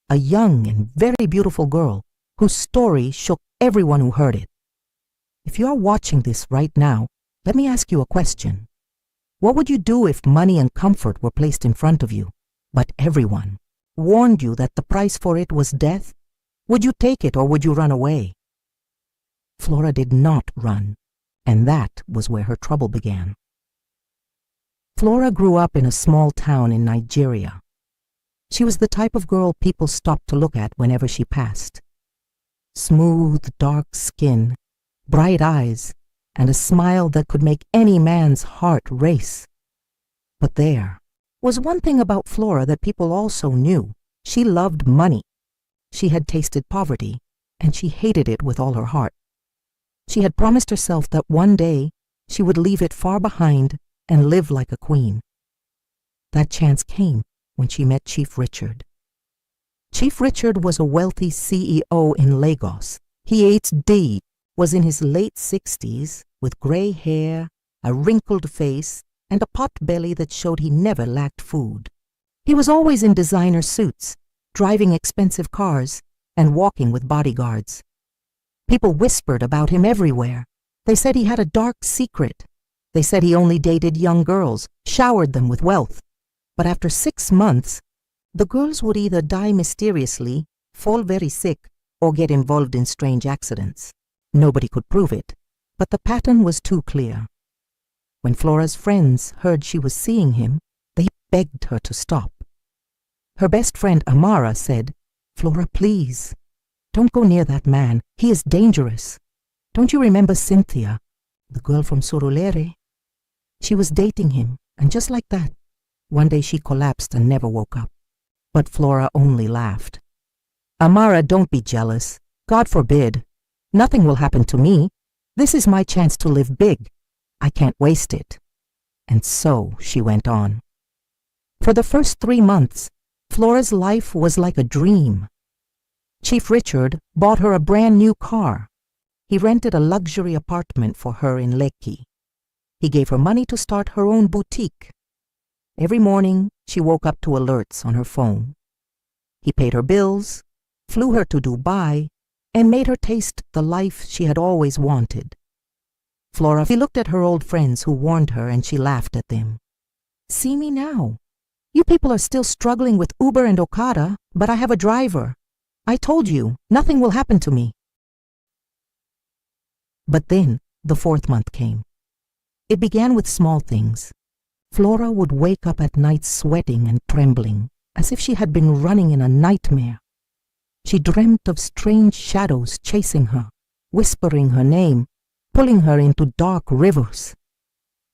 a young and very beautiful girl whose story shook everyone who heard it. If you are watching this right now, let me ask you a question. What would you do if money and comfort were placed in front of you, but everyone warned you that the price for it was death? Would you take it or would you run away? Flora did not run, and that was where her trouble began. Flora grew up in a small town in Nigeria. She was the type of girl people stopped to look at whenever she passed. Smooth, dark skin, bright eyes, and a smile that could make any man's heart race. But there was one thing about Flora that people also knew. She loved money. She had tasted poverty, and she hated it with all her heart. She had promised herself that one day she would leave it far behind and live like a queen. That chance came when she met Chief Richard. Chief Richard was a wealthy CEO in Lagos. PhD, was in his late 60s, with gray hair, a wrinkled face, and a pot belly that showed he never lacked food. He was always in designer suits, driving expensive cars, and walking with bodyguards. People whispered about him everywhere. They said he had a dark secret. They said he only dated young girls, showered them with wealth. But after 6 months, the girls would either die mysteriously, fall very sick, or get involved in strange accidents. Nobody could prove it, but the pattern was too clear. When Flora's friends heard she was seeing him, they begged her to stop. Her best friend Amara said, "Flora, please, don't go near that man. He is dangerous. Don't you remember Cynthia, the girl from Surulere? She was dating him, and just like that, one day she collapsed and never woke up." But Flora only laughed. "Amara, don't be jealous. God forbid. Nothing will happen to me. This is my chance to live big. I can't waste it." And so she went on. For the first 3 months, Flora's life was like a dream. Chief Richard bought her a brand new car. He rented a luxury apartment for her in Lekki. He gave her money to start her own boutique. Every morning, she woke up to alerts on her phone. He paid her bills, flew her to Dubai, and made her taste the life she had always wanted. Flora looked at her old friends who warned her, and she laughed at them. "See me now. You people are still struggling with Uber and Okada, but I have a driver. I told you, nothing will happen to me." But then the 4th month came. It began with small things. Flora would wake up at night sweating and trembling, as if she had been running in a nightmare. She dreamt of strange shadows chasing her, whispering her name, pulling her into dark rivers.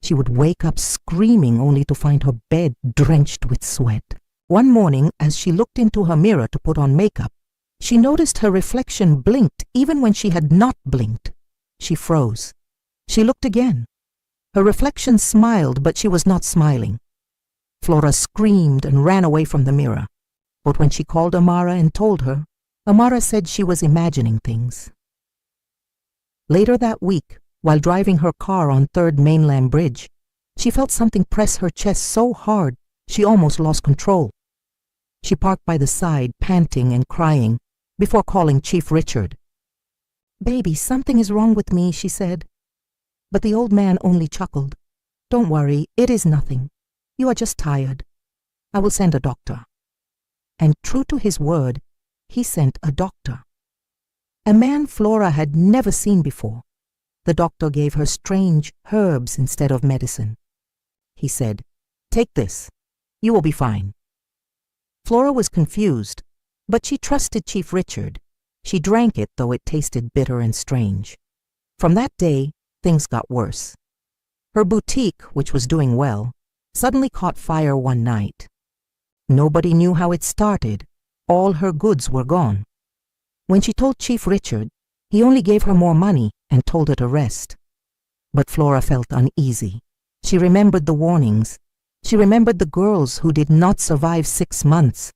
She would wake up screaming only to find her bed drenched with sweat. One morning, as she looked into her mirror to put on makeup, she noticed her reflection blinked even when she had not blinked. She froze. She looked again. Her reflection smiled, but she was not smiling. Flora screamed and ran away from the mirror. But when she called Amara and told her, Amara said she was imagining things. Later that week, while driving her car on 3rd Mainland Bridge, she felt something press her chest so hard she almost lost control. She parked by the side, panting and crying, before calling Chief Richard. "Baby, something is wrong with me," she said. But the old man only chuckled. "Don't worry, it is nothing. You are just tired. I will send a doctor." And true to his word, he sent a doctor. A man Flora had never seen before. The doctor gave her strange herbs instead of medicine. He said, "Take this. You will be fine." Flora was confused, but she trusted Chief Richard. She drank it, though it tasted bitter and strange. From that day, things got worse. Her boutique, which was doing well, suddenly caught fire one night. Nobody knew how it started. All her goods were gone. When she told Chief Richard, he only gave her more money and told her to rest. But Flora felt uneasy. She remembered the warnings. She remembered the girls who did not survive 6 months.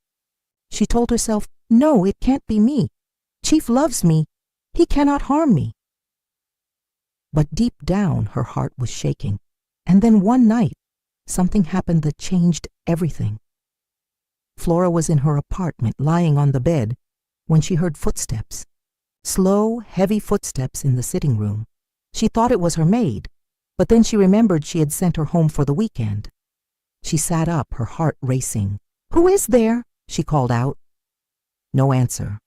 She told herself, "No, it can't be me. Chief loves me. He cannot harm me." But deep down, her heart was shaking. And then one night, something happened that changed everything. Flora was in her apartment, lying on the bed, when she heard footsteps. Slow, heavy footsteps in the sitting room. She thought it was her maid, but then she remembered she had sent her home for the weekend. She sat up, her heart racing. "Who is there?" she called out. No answer.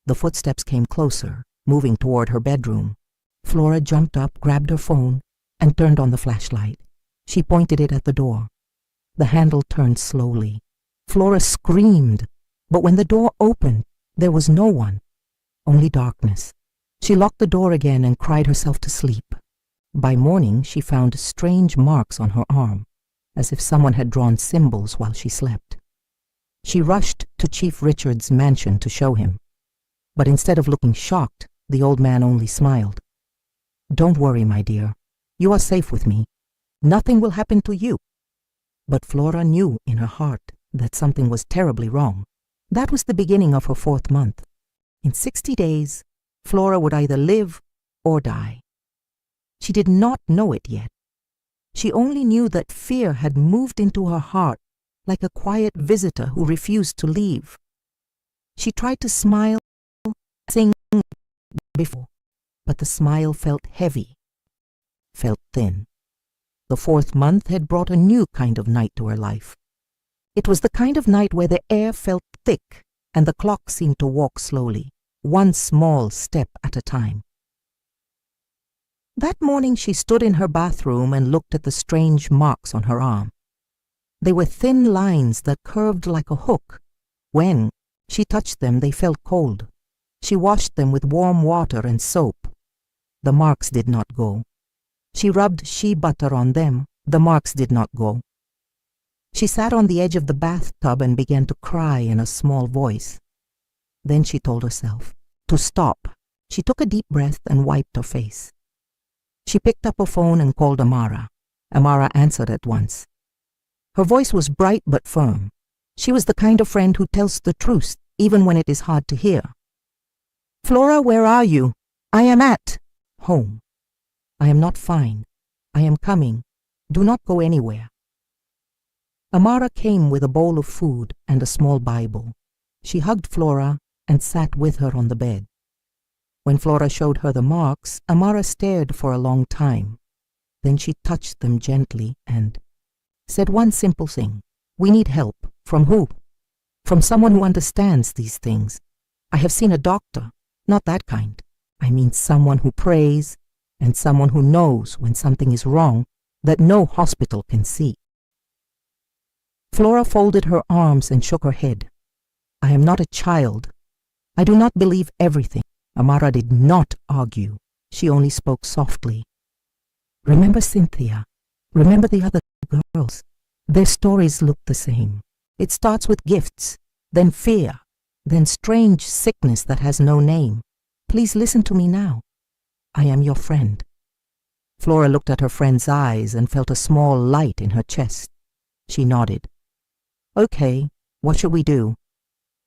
The footsteps came closer, moving toward her bedroom. Flora jumped up, grabbed her phone, and turned on the flashlight. She pointed it at the door. The handle turned slowly. Flora screamed, but when the door opened, there was no one, only darkness. She locked the door again and cried herself to sleep. By morning, she found strange marks on her arm, as if someone had drawn symbols while she slept. She rushed to Chief Richard's mansion to show him, but instead of looking shocked, the old man only smiled. "Don't worry, my dear. You are safe with me. Nothing will happen to you." But Flora knew in her heart that something was terribly wrong. That was the beginning of her 4th month. In 60 days, Flora would either live or die. She did not know it yet. She only knew that fear had moved into her heart like a quiet visitor who refused to leave. She tried to smile, sing before, but the smile felt heavy, felt thin. The 4th month had brought a new kind of night to her life. It was the kind of night where the air felt thick and the clock seemed to walk slowly, one small step at a time. That morning she stood in her bathroom and looked at the strange marks on her arm. They were thin lines that curved like a hook. When she touched them, they felt cold. She washed them with warm water and soap. The marks did not go. She rubbed shea butter on them. The marks did not go. She sat on the edge of the bathtub and began to cry in a small voice. Then she told herself to stop. She took a deep breath and wiped her face. She picked up her phone and called Amara. Amara answered at once. Her voice was bright but firm. She was the kind of friend who tells the truth even when it is hard to hear. "Flora, where are you?" "I am at home." "I am not fine. I am coming. Do not go anywhere." Amara came with a bowl of food and a small Bible. She hugged Flora and sat with her on the bed. When Flora showed her the marks, Amara stared for a long time. Then she touched them gently and said one simple thing. "We need help." "From who?" "From someone who understands these things. I have seen a doctor, not that kind. I mean someone who prays and someone who knows when something is wrong that no hospital can see." Flora folded her arms and shook her head. "I am not a child. I do not believe everything." Amara did not argue. She only spoke softly. "Remember Cynthia. Remember the other girls. Their stories look the same. It starts with gifts, then fear, then strange sickness that has no name. Please listen to me now. I am your friend." Flora looked at her friend's eyes and felt a small light in her chest. She nodded. "Okay, what should we do?"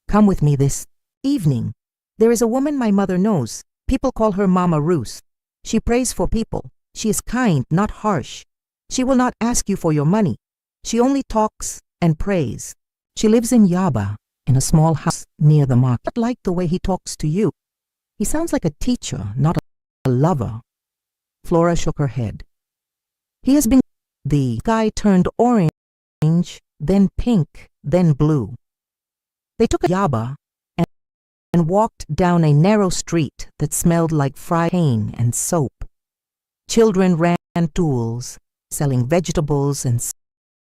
"Come with me this evening. There is a woman my mother knows. People call her Mama Ruth. She prays for people. She is kind, not harsh. She will not ask you for your money. She only talks and prays. She lives in Yaba, in a small house near the market. I like the way he talks to you. He sounds like a teacher, not a lover." Flora shook her head. "He has been..." The sky turned orange, then pink, then blue. They took a Yaba and walked down a narrow street that smelled like fried cane and soap. Children ran tools, selling vegetables and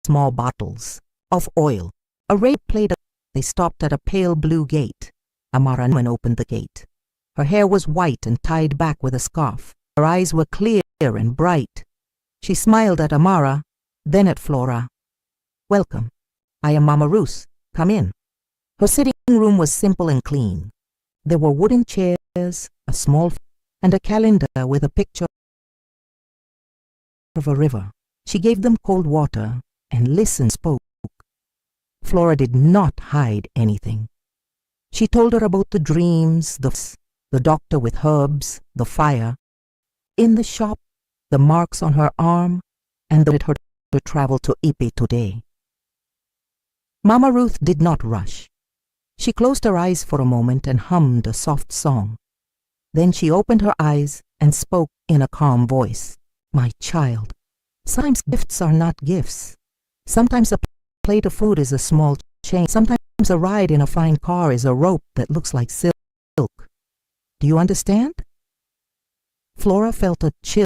small bottles of oil. A radio played. They stopped at a pale blue gate. Amara opened the gate. Her hair was white and tied back with a scarf. Her eyes were clear and bright. She smiled at Amara, then at Flora. "Welcome. I am Mama Ruth. Come in." Her sitting room was simple and clean. There were wooden chairs, a small and a calendar with a picture of a river. She gave them cold water and listened. Spoke. Flora did not hide anything. She told her about the dreams, the doctor with herbs, the fire in the shop, the marks on her arm, and that her to travel to Ipi today. Mama Ruth did not rush. She closed her eyes for a moment and hummed a soft song. Then she opened her eyes and spoke in a calm voice. My child, sometimes gifts are not gifts. Sometimes a plate of food is a small change. Sometimes a ride in a fine car is a rope that looks like silk. Do you understand? Flora felt a chill